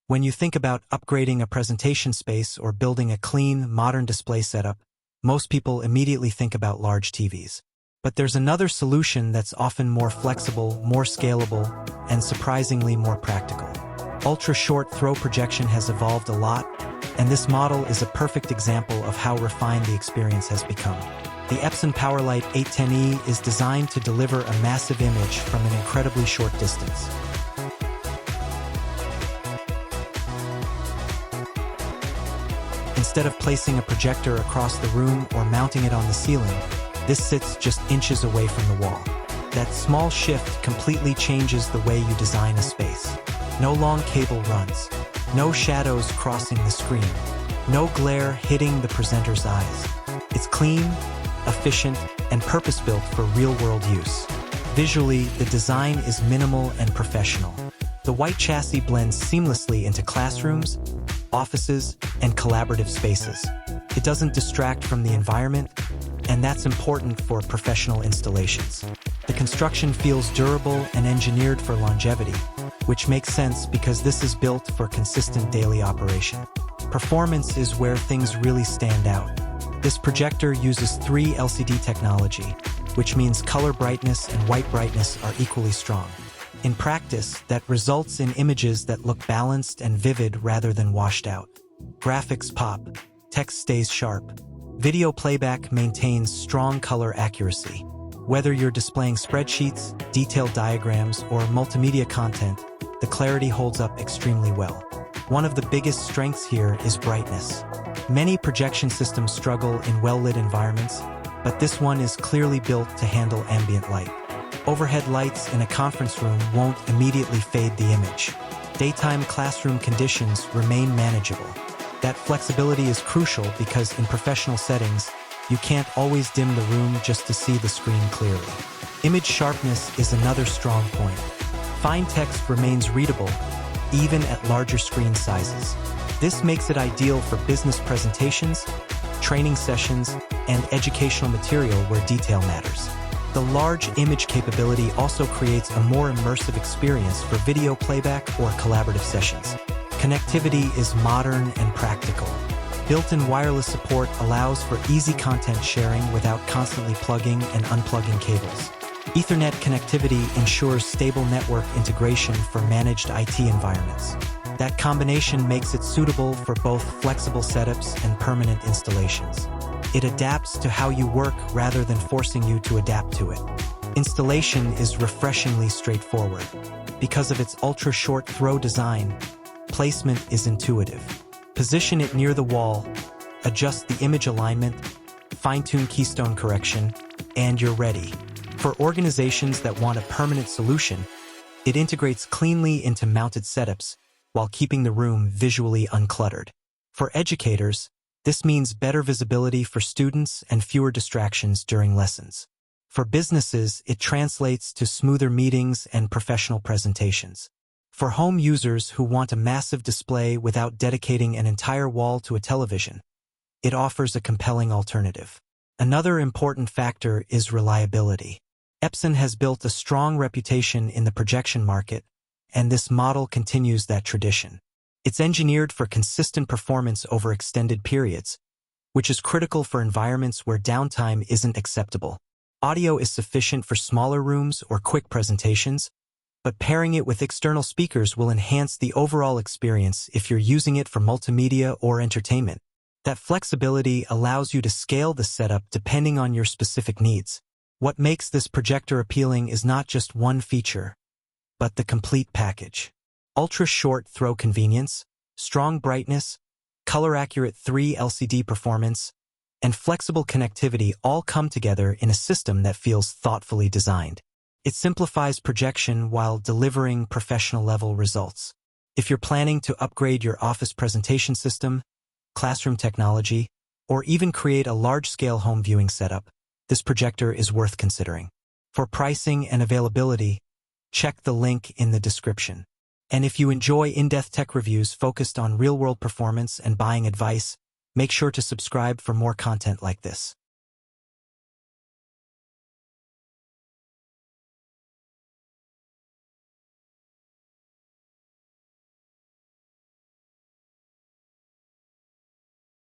When you think about upgrading a presentation space or building a clean, modern display setup, most people immediately think about large TVs. But there's another solution that's often more flexible, more scalable, and surprisingly more practical. Ultra-short throw projection has evolved a lot, and this model is a perfect example of how refined the experience has become. The Epson PowerLite 810E is designed to deliver a massive image from an incredibly short distance. Instead of placing a projector across the room or mounting it on the ceiling, this sits just inches away from the wall. That small shift completely changes the way you design a space. No long cable runs, no shadows crossing the screen, no glare hitting the presenter's eyes. It's clean, efficient, and purpose-built for real-world use. Visually, the design is minimal and professional. The white chassis blends seamlessly into classrooms, offices, and collaborative spaces. It doesn't distract from the environment, and that's important for professional installations. The construction feels durable and engineered for longevity, which makes sense because this is built for consistent daily operation. Performance is where things really stand out. This projector uses 3 LCD technology, which means color brightness and white brightness are equally strong. In practice, that results in images that look balanced and vivid rather than washed out. Graphics pop, text stays sharp. Video playback maintains strong color accuracy. Whether you're displaying spreadsheets, detailed diagrams, or multimedia content, the clarity holds up extremely well. One of the biggest strengths here is brightness. Many projection systems struggle in well-lit environments, but this one is clearly built to handle ambient light. Overhead lights in a conference room won't immediately fade the image. Daytime classroom conditions remain manageable. That flexibility is crucial because in professional settings, you can't always dim the room just to see the screen clearly. Image sharpness is another strong point. Fine text remains readable, even at larger screen sizes. This makes it ideal for business presentations, training sessions, and educational material where detail matters. The large image capability also creates a more immersive experience for video playback or collaborative sessions. Connectivity is modern and practical. Built-in wireless support allows for easy content sharing without constantly plugging and unplugging cables. Ethernet connectivity ensures stable network integration for managed IT environments. That combination makes it suitable for both flexible setups and permanent installations. It adapts to how you work rather than forcing you to adapt to it. Installation is refreshingly straightforward. Because of its ultra-short throw design, placement is intuitive. Position it near the wall, adjust the image alignment, fine-tune keystone correction, and you're ready. For organizations that want a permanent solution, it integrates cleanly into mounted setups while keeping the room visually uncluttered. For educators, this means better visibility for students and fewer distractions during lessons. For businesses, it translates to smoother meetings and professional presentations. For home users who want a massive display without dedicating an entire wall to a television, it offers a compelling alternative. Another important factor is reliability. Epson has built a strong reputation in the projection market, and this model continues that tradition. It's engineered for consistent performance over extended periods, which is critical for environments where downtime isn't acceptable. Audio is sufficient for smaller rooms or quick presentations, but pairing it with external speakers will enhance the overall experience if you're using it for multimedia or entertainment. That flexibility allows you to scale the setup depending on your specific needs. What makes this projector appealing is not just one feature, but the complete package. Ultra-short throw convenience, strong brightness, color-accurate 3 LCD performance, and flexible connectivity all come together in a system that feels thoughtfully designed. It simplifies projection while delivering professional-level results. If you're planning to upgrade your office presentation system, classroom technology, or even create a large-scale home viewing setup, this projector is worth considering. For pricing and availability, check the link in the description. And if you enjoy in-depth tech reviews focused on real-world performance and buying advice, make sure to subscribe for more content like this.